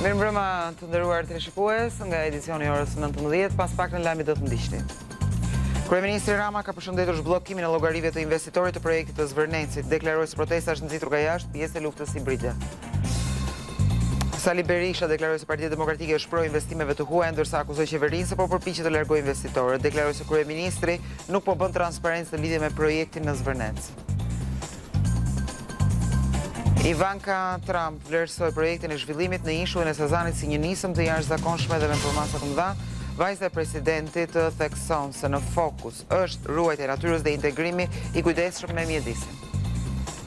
Mirëmbrëma të nderuar teleshikues, nga edicioni orës 19, pas pak në lajmet do të ndiqni. Kryeministri Rama ka përshëndetur zhbllokimin e llogarive të investitorit të projektit të Zvërnecit, deklaroi se protesta është nxitur nga jashtë pjesë e luftës hibride. Sali Berisha deklaroi se Partia Demokratike është pro investimeve të huaja, ndërsa akuzoi qeverinë se po përpiqet të largojë investitorët. Deklaroi se kryeministri nuk po bën transparencë në lidhje me projektin në Zvërnec. Ivanka Trump vlerësoi projektin e zhvillimit në ishullin e Sazanit si një nisëm të jashtëzakonshme dhe me përmasa të mëdha. Vajza e presidentit thekson se në fokus është ruajtja e natyrës dhe integrimi i kujdesshëm me mjedisin.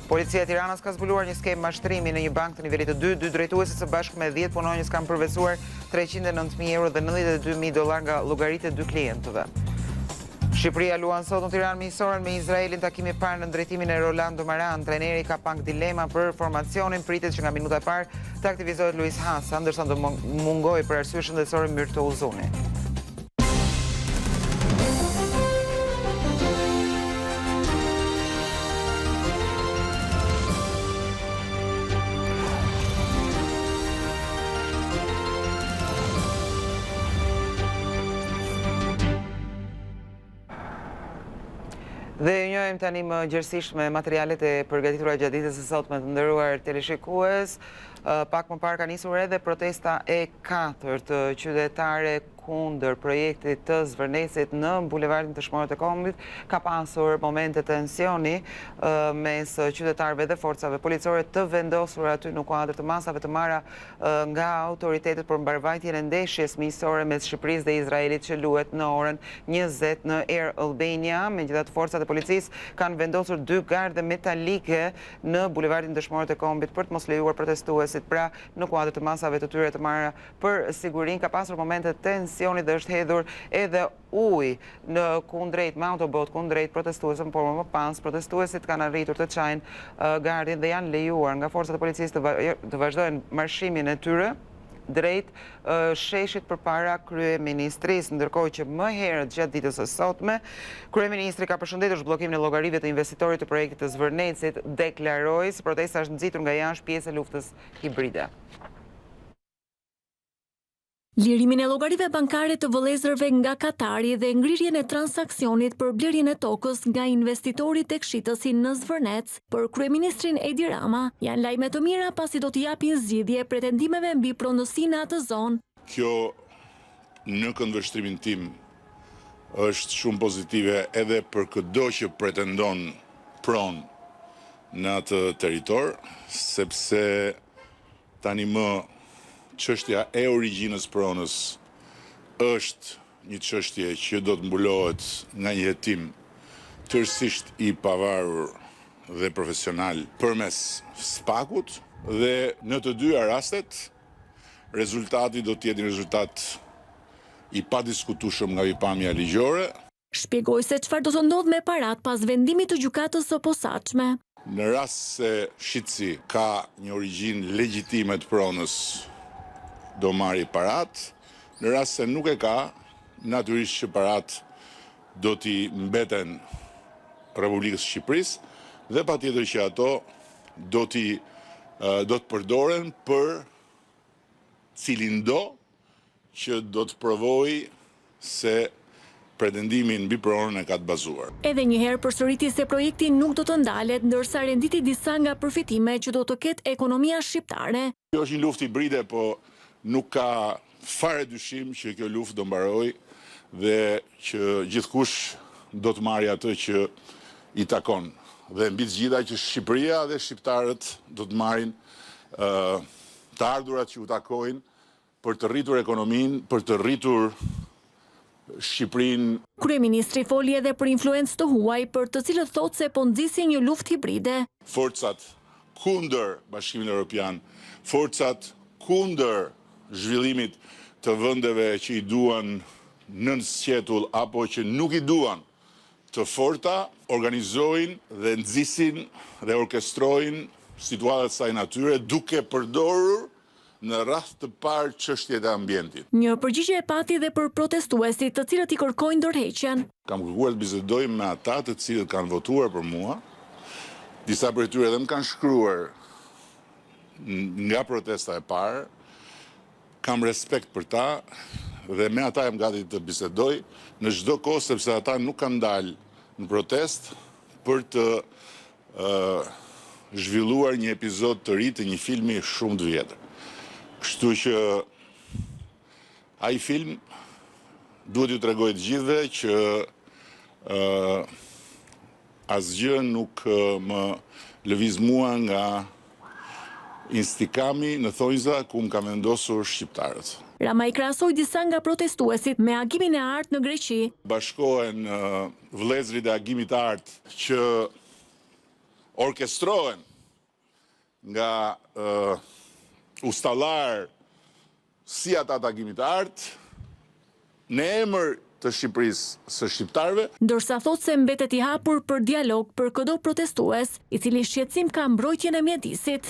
Policia e Tiranës ka zbuluar një skemë mashtrimi në një bank të nivelit të 2. Dy drejtuesit së bashku me 10 punonjës kanë përvecuar 309.000 euro dhe $92.000 nga llogaritë e 2 klientëve. Shqipëria luan sot në Tiranë miqësorën me Izraelin, takimi i parë në drejtimin e Rolando Maran. Trajneri ka pak dilema për formacionin, pritet që nga minuta e parë të aktivizohet Luis Hasa, ndërsa do mungojë për arsye shëndetësore Myrto Uzuni. Dhe njohim tani më gjerësisht me materialet e përgatitura gjatë ditës së sotme të nderuar teleshikues. Pak më parë ka nisur edhe protesta e 4 të qytetare kundër projektit të Zvërnecit në bulevardin të Shmorët e Kombit. Ka pasur momente tensioni mes qytetarëve dhe forcave policore të vendosur aty në kuadër të masave të marra nga autoritetet për mbarvajtjen e ndeshjes miqësore mes Shqipërisë dhe Izraelit që luhet në orën 20 në Air Albania. Megjithatë, forcat e policisë kanë vendosur 2 garde metalike në bulevardin të Shmorët e Kombit për të mos lejuar protestuesit pra në kuadër të masave të tyre të marra për sigurinë. Ka pasur momente tensioni dhe është hedhur edhe ujë në kundrejt me autobot kundrejt protestuesëm, por më pas protestuesit kanë arritur të çajnë gardin dhe janë lejuar nga forcat e policisë të vazhdojnë marshimin e tyre drejt sheshit përpara kryeministrisë, ndërkohë që më herët gjatë ditës së sotme kryeministri ka përshëndetur zhbllokimin e llogarive të investitorit të projektit të Zvërnecit, deklaroi se protesta është nxitur nga jashtë pjesë e luftës hibride. Lirimin e llogarive bankare të vëllezërve nga Katari dhe ngrirjen e transaksionit për blerjen e tokës nga investitori tek shitësi në Zvërnec për kryeministrin Edi Rama janë lajme të mira pasi do të japin zgjidhje pretendimeve mbi pronësinë në atë zonë. Kjo në këndvështrimin tim është shumë pozitive edhe për çdo që pretendon pronë në atë territor, sepse tani më çështja e origjinës pronës është një çështje që do të mbulohet nga një hetim tërësisht i pavarur dhe profesional përmes SPAK-ut dhe në të dyja rastet rezultati do të jetë një rezultat i padiskutueshëm nga pikpamja ligjore. Shpjegoi se çfarë do të ndodhë me parat pas vendimit të gjykatës së posaçme. Në rast se shitësi ka një origjinë legjitime të pronës, do marri parat, në rast se nuk e ka, natyrisht që parat do t'i mbeten Republikës Shqipërisë dhe patjetër që ato do të përdoren për cilin do që do të provojë se pretendimin mbi pronën e ka të bazuar. Edhe një herë përsëriti se projekti nuk do të ndalet, ndërsa renditi disa nga përfitime që do të ketë ekonomia shqiptare. Kjo është një luftë hibride, po nuk ka fare dyshim që kjo luftë do mbaroj dhe që gjithkush do të marrë atë që i takon. Dhe mbi të gjitha që Shqipëria dhe shqiptarët do të marrin të ardhurat që u takojnë për të rritur ekonominë, për të rritur Shqipërinë. Kryeministri foli edhe për influencë të huaj, për të cilët thotë se po nxisin një luftë hibride. Forcat kundër Bashkimin Evropian, forcat kundër zhvillimit të vendeve që i duan nën sqetull apo që nuk i duan të forta, organizojnë dhe nxisin dhe orkestrojnë situata të saj natyre duke përdorur në rast të parë çështjet e ambientit. Një përgjigje e pati dhe për protestuesit, të cilët i kërkojnë ndërheqjen. Kam kërkuar të bisedoj me ata të cilët kanë votuar për mua. Disa prej tyre edhe më kanë shkruar nga protesta e parë kam respekt për ta dhe me ata jam gati të bisedoj në çdo kohë, sepse ata nuk kanë dalë në protest për të zhvilluar një epizod të ri të një filmi shumë të vjetër. Kështu që ai film duhet ju tregoj të gjithëve që asgjë nuk më lëviz mua nga instikami në thonjza ku më ka vendosur shqiptarët. Rama i krahasoi disa nga protestuesit me agimin e artë në Greqi. Bashkohen vëllezërit e agimit të artë që orkestrohen nga ustallar si ata të agimit të artë në emër të Shqipërisë së shqiptarëve. Ndërsa thot se mbetet i hapur për dialog për çdo protestues, i cili shqetësim ka mbrojtjen e mjedisit.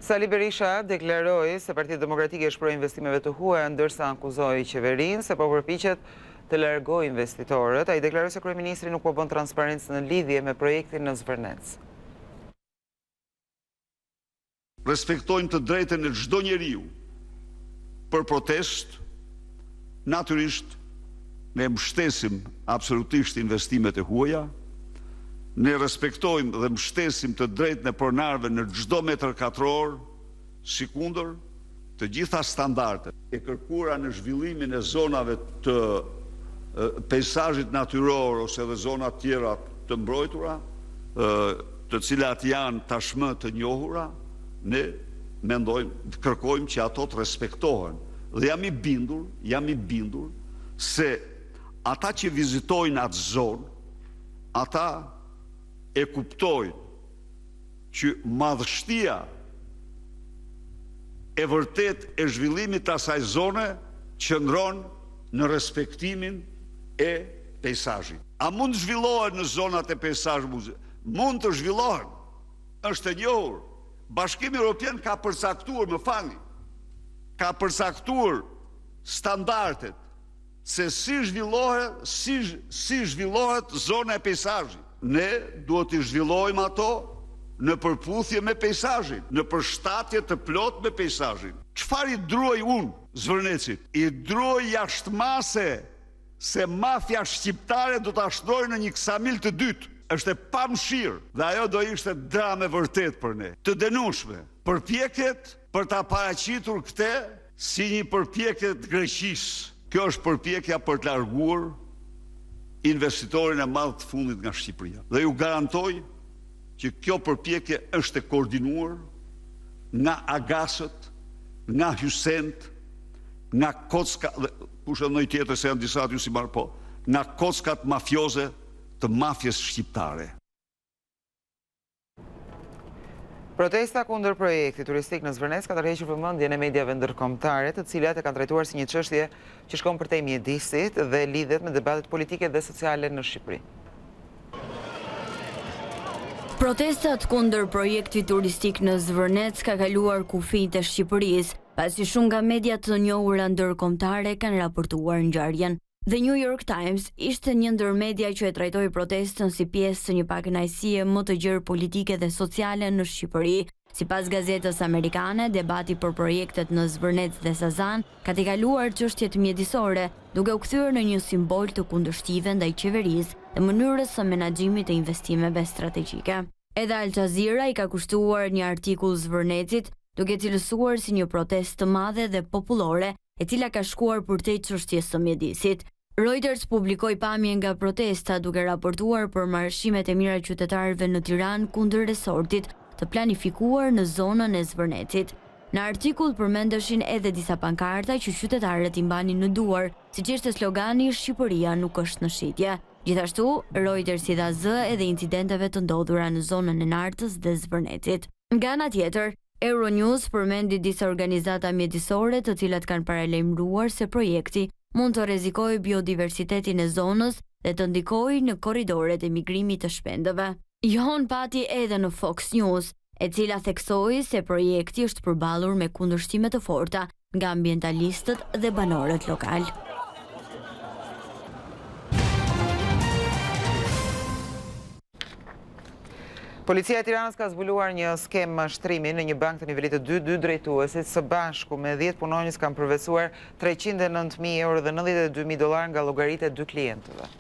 Sali Berisha deklaroi se Partia Demokratike shpreh investimeve të huaja, ndërsa akuzoi qeverinë se po përpiqet të largojë investitorët. Ai deklaroi se kryeministri nuk po bën transparencë në lidhje me projektin në Zvërnec. Respektojmë të drejtën e çdo njeriu për protest, natyrisht ne mbështesim absolutisht investimet e huaja. Ne respektojmë dhe mbështesim të drejtën e pronarëve në çdo metër katror, sikundër të gjitha standardet e kërkuara në zhvillimin e zonave të peizazhit natyror ose edhe zona tjera të mbrojtura, të cilat janë tashmë të njohura, ne mendojmë, kërkojmë që ato të respektohen. Dhe jam i bindur se ata që vizitojnë atë zonë, ata e kuptojnë që madhështia e vërtet e zhvillimit të asaj zone qëndron në respektimin e peizazhit. A mund të zhvillohen në zonat e peizazhit? Mund të zhvillohen. Është e njohur. Bashkimi Evropian ka përcaktuar, ka përcaktuar standardet se si zhvillohet zona e peizazhit. Ne duhet të zhvillojmë ato në përputhje me peizazhin, në përshtatje të plot me peizazhin. Çfarë i druaj unë Zvërnecit? I druaj jashtëmase se mafia shqiptare do ta shtrojë në një ksamil të dytë. Është e pamshirë dhe ajo do ishte dramë vërtet për ne. Të dënueshme. Përpjekjet për ta paraqitur këtë si një përpjekje të Greqisë. Kjo është përpjekja për të larguar investitorin e madh të fundit nga Shqipëria. Dhe ju garantoj që kjo përpjekje është e koordinuar nga agasët, nga hysent, nga kocka, kush ndonjë tjetër se janë disa aty si marr po, nga kockat mafioze të mafjes shqiptare. Protesta kundër projektit turistik në Zvërnec ka tërhequr vëmendjen e mediave ndërkombëtare, të cilat e kanë trajtuar si një çështje që shkon përtej mjedisit dhe lidhet me debatet politike dhe sociale në Shqipëri. Protestat kundër projektit turistik në Zvërnec ka kaluar kufijtë e Shqipërisë, pasi shumë nga mediat të njohura ndërkombëtare kanë raportuar ngjarjen. The New York Times ishte një ndër media që e trajtoi protestën si pjesë të një pakënaqësie më të gjerë politike dhe sociale në Shqipëri. Sipas gazetës amerikane, debati për projektet në Zvërnec dhe Sazan ka tejkaluar çështjet mjedisore, duke u kthyer në një simbol të kundërshtive ndaj qeverisë dhe mënyrës së menaxhimit të investimeve strategjike. Edhe Al Jazeera i ka kushtuar një artikull Zvërnecit, duke cilësuar si një protestë të madhe dhe popullore, e cila ka shkuar përtej çështjes së mjedisit. Reuters publikoi pamje nga protesta duke raportuar për marrëdhëniet e mira qytetarëve në Tiranë kundër resortit të planifikuar në zonën e Zvërnecit. Në artikull përmendeshin edhe disa pankarta që qytetarët i mbanin në duar, siç ishte slogani "Shqipëria nuk është në shitje". Gjithashtu, Reuters i dha zë edhe incidenteve të ndodhura në zonën e Nartës dhe Zvërnecit. Nga ana tjetër, Euronews përmendi disa organizata mjedisore të cilat kanë paralajmëruar se projekti mund të rrezikojë biodiversitetin e zonës dhe të ndikojë në korridoret e migrimit të shpendëve. John pati edhe në Fox News, e cila theksoi se projekti është përballur me kundërshtime të forta nga ambientalistët dhe banorët lokal. Policia e Tiranës ka zbuluar një skemë mashtrimi në një bank të nivelit të 2 drejtuesit, së bashku me 10 punonjës kanë përvecuar 309.000 euro dhe $92.000 nga llogaritë e 2 klientëve.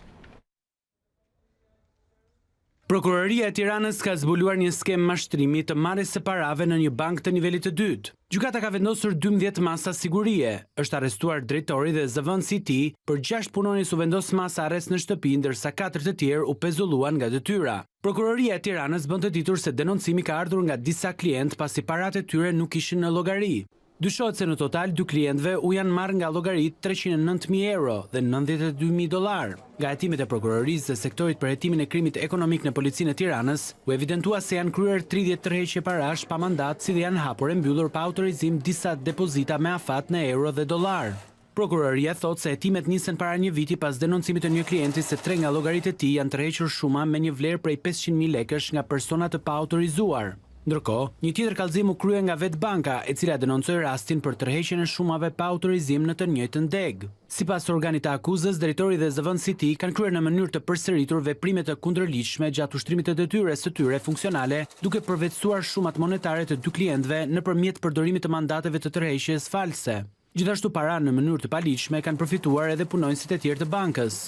Prokuroria e Tiranës ka zbuluar një skemë mashtrimi të marrjes së parave në një bank të nivelit të dytë. Gjykata ka vendosur 12 masa sigurie. Është arrestuar drejtori dhe zëvendësi i tij, për 6 punonjës u vendos masa arrest në shtëpi, ndërsa 4 të tjerë u pezulluan nga detyra. Prokuroria e Tiranës bën të ditur se denoncimi ka ardhur nga disa klientë pasi paratë e tyre nuk ishin në llogari. Dyshohet se në total 2 klientëve u janë marrë nga llogaritë 309.000 euro dhe $92.000. Nga hetimet e prokurorisë dhe sektorit për hetimin e krimit ekonomik në policinë e Tiranës, u evidentua se janë kryer 30 tërheqje parash pa mandat, si dhe janë hapur e mbyllur pa autorizim disa depozita me afat në euro dhe dollar. Prokuroria thot se hetimet nisen para një viti pas denoncimit të një klienti se 3 nga llogaritë e tij janë tërhequr shuma me një vlerë prej 500.000 lekësh nga persona të pa autorizuar. Ndërkohë, një tjetër kallëzim u krye nga vetë banka, e cila denoncoi rastin për tërheqjen e shumave pa autorizim në të njëjtën deg. Sipas organit të akuzës, drejtori dhe zëvendësi i tij kanë kryer në mënyrë të përsëritur veprime të kundërligjshme gjatë ushtrimit të detyres së tyre funksionale, duke përvetësuar shumat monetare të 2 klientëve nëpërmjet përdorimit të mandateve të tërheqjes false. Gjithashtu para në mënyrë të paligjshme kanë përfituar edhe punonjësit e tjerë të bankës.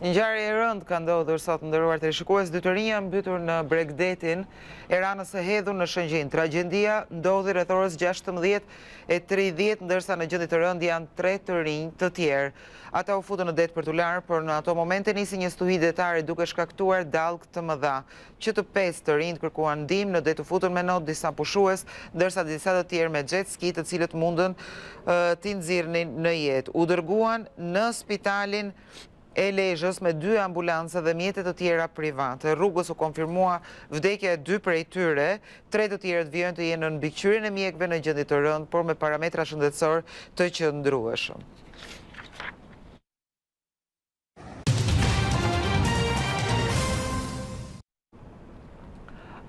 Një ngjarje e rëndë ka ndodhur sot, nderuar teleshikues, 2 të rinj mbytur në Bregdetin e Ranës së Hedhur në Shëngjin. Tragjedia ndodhi rreth orës 16:30, ndërsa në gjendje të rëndë janë 3 të rinj të tjerë. Ata u futën në det për t'u larë, por në ato momente nisi një stuhi detare duke shkaktuar dallgë të mëdha. Që të 5 të rinjt kërkuan ndihmë, në det u futën me not disa pushues, ndërsa disa të tjerë me jet ski, të cilët mundën t'i nxirrnin në jetë. U dërguan në spitalin e Lezhës me 2 ambulancë dhe mjete të tjera private. Rrugës u konfirmua vdekja e 2 prej tyre, 3 të tjerët vijojnë të jenë në mbikëqyrjen e mjekëve në gjendje të rëndë, por me parametra shëndetësor të qëndrueshëm.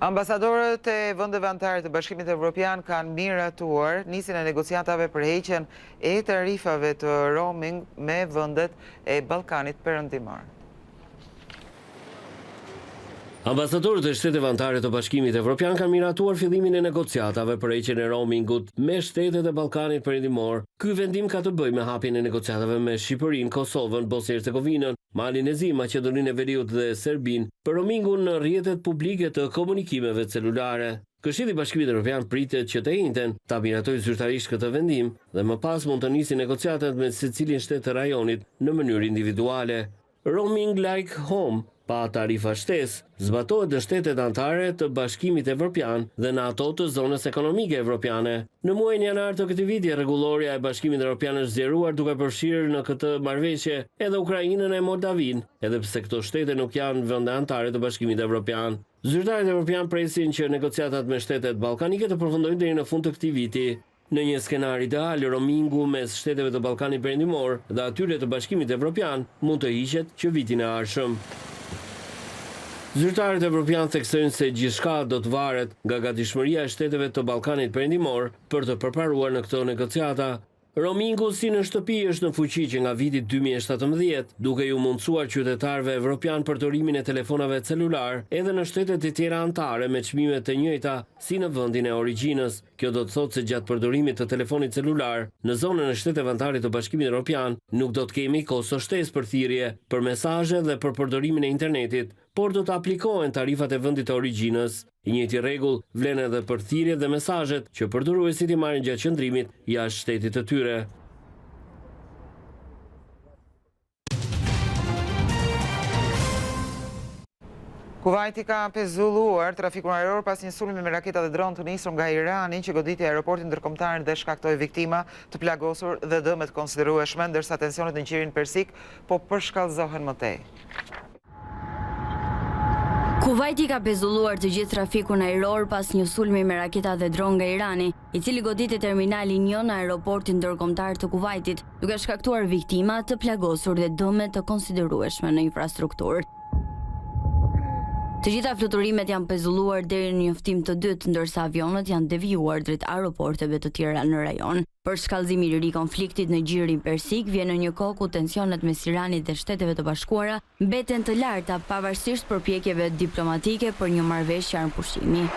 Ambasadorët e vendeve anëtare të Bashkimit Evropian kanë miratuar nisjen e negociatave për heqjen e tarifave të roaming me vendet e Ballkanit Perëndimor. Ambasadorët e shteteve anëtare të Bashkimit Evropian kanë miratuar fillimin e negociatave për heqjen e roamingut me shtetet e Ballkanit Perëndimor. Ky vendim ka të bëjë me hapjen e negociatave me Shqipërinë, Kosovën, Bosnjë-Hercegovinën, Malin e Zi, Maqedoninë e Veriut dhe Serbinë për roamingun në rrjetet publike të komunikimeve celulare. Këshilli i Bashkimit Evropian pritet që të njëjtën ta miratojë zyrtarisht këtë vendim dhe më pas mund të nisë negociatat me secilin shtet të rajonit në mënyrë individuale. Roaming like home pa tarifa shtesë zbatohet në shtetet anëtare të Bashkimit Evropian dhe në ato të zonës ekonomike evropiane. Në muajin janar të këtij viti, rregulloria e Bashkimit Evropian është zgjeruar duke përfshirë në këtë marrëveshje edhe Ukrainën e Moldavinë, edhe pse këto shtete nuk janë vende anëtare të Bashkimit Evropian. Zyrtarët evropian presin që negociatat me shtetet ballkanike të përfundojnë deri në fund të këtij viti. Në një skenar ideal, roamingu mes shteteve të Ballkanit Perëndimor dhe atyre të Bashkimit Evropian mund të hiqet që vitin e ardhshëm. Zyrtarët evropian theksojnë se gjithçka do të varet nga gatishmëria e shteteve të Ballkanit Perëndimor për të përparuar në këto negociata. Roamingu si në shtëpi është në fuqi që nga viti 2017, duke ju mundësuar qytetarëve evropian përdorimin e telefonave celular edhe në shtetet e tjera anëtare me çmime të njëjta si në vendin e origjinës. Kjo do të thotë se gjatë përdorimit të telefonit celular në zonën e shteteve anëtare të Bashkimit Evropian nuk do të kemi kosto shtesë për thirrje, për mesazhe dhe për përdorimin e internetit, por do të aplikohen tarifat e vendit të origjinës. I njëjti rregull vlen edhe për thirrjet dhe mesazhet që përdoruesit i marrin gjatë qëndrimit jashtë shtetit të tyre. Kuvajti ka pezulluar trafikun ajror pas një sulmi me raketa dhe dron të nisur nga Irani që goditi aeroportin ndërkombëtar dhe shkaktoi viktima të plagosur dhe dëme të konsiderueshme, ndërsa tensionet në qirin persik po përshkallëzohen më tej. Kuvajti ka pezulluar të gjithë trafikun ajror pas një sulmi me raketa dhe dron nga Irani, i cili goditi terminalin 1 në aeroportin ndërkombëtar të Kuvajtit, duke shkaktuar viktima të plagosur dhe dëme të konsiderueshme në infrastrukturë. Të gjitha fluturimet janë pezulluar deri në njoftim të dytë, ndërsa avionët janë devijuar drejt aeroporteve të tjera në rajon. Për shkallëzimin e ri konfliktit në gjirin persik vjen në një kohë ku tensionet mes Iranit dhe Shteteve të Bashkuara mbeten të larta pavarësisht përpjekjeve diplomatike për një marrëveshje armëpushimi.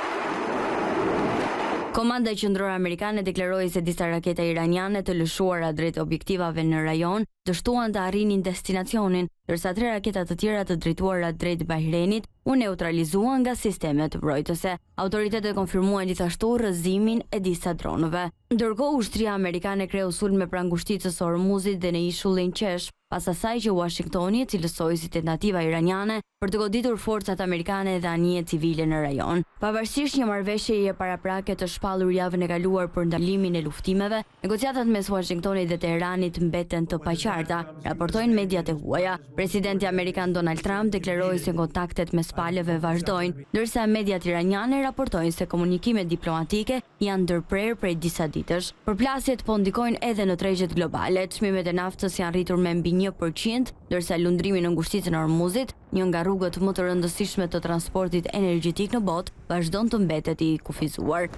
Komanda qendrore amerikane deklaroi se disa raketa iraniane të lëshuara drejt objektivave në rajon dështuan të arrinin destinacionin, ndërsa 3 raketa të tjera të drejtuara drejt Bahrenit u neutralizuan nga sistemet mbrojtëse. Autoritetet konfirmuan gjithashtu rrëzimin e disa dronëve. Ndërkohë, ushtria amerikane kreu sulme pranë ngushticës së Hormuzit dhe në ishullin Qesh, pas asaj që Washingtoni e cilësoi si tentativa iraniane për të goditur forcat amerikane dhe anije civile në rajon. Pavarësisht një marrëveshjeje paraprake të shpallur javën e kaluar për ndalimin e luftimeve, negociatat mes Washingtonit dhe Teheranit mbeten të paqarta, raportojnë mediat e huaja. Presidenti amerikan Donald Trump deklaroi se kontaktet mes palëve vazhdojnë, ndërsa mediat iraniane raportojnë se komunikimet diplomatike janë ndërprer prej disa ditësh. Përplasjet po ndikojnë edhe në tregjet globale. Çmimet e naftës janë rritur me mbi 1%, ndërsa lundrimi në ngushticën e Hormuzit, një nga rrugët më të rëndësishme të transportit energjetik në botë, vazhdon të mbetet i kufizuar.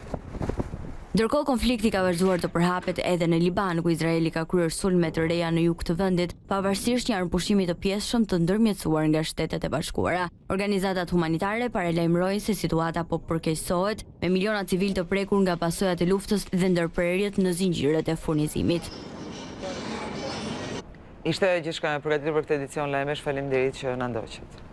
Ndërkohë, konflikti ka vazhduar të përhapet edhe në Liban, ku Izraeli ka kryer sulme të reja në jug të vendit, pavarësisht një armëpushimi të pjesshëm të ndërmjetësuar nga Shtetet e Bashkuara. Organizatat humanitare paralajmërojnë se situata po përkeqësohet, me miliona civil të prekur nga pasojat e luftës dhe ndërprerjet në zinxhiret e furnizimit. Ishte gjithçka e përgatitur për këtë edicion lajmesh, faleminderit që na ndoqët.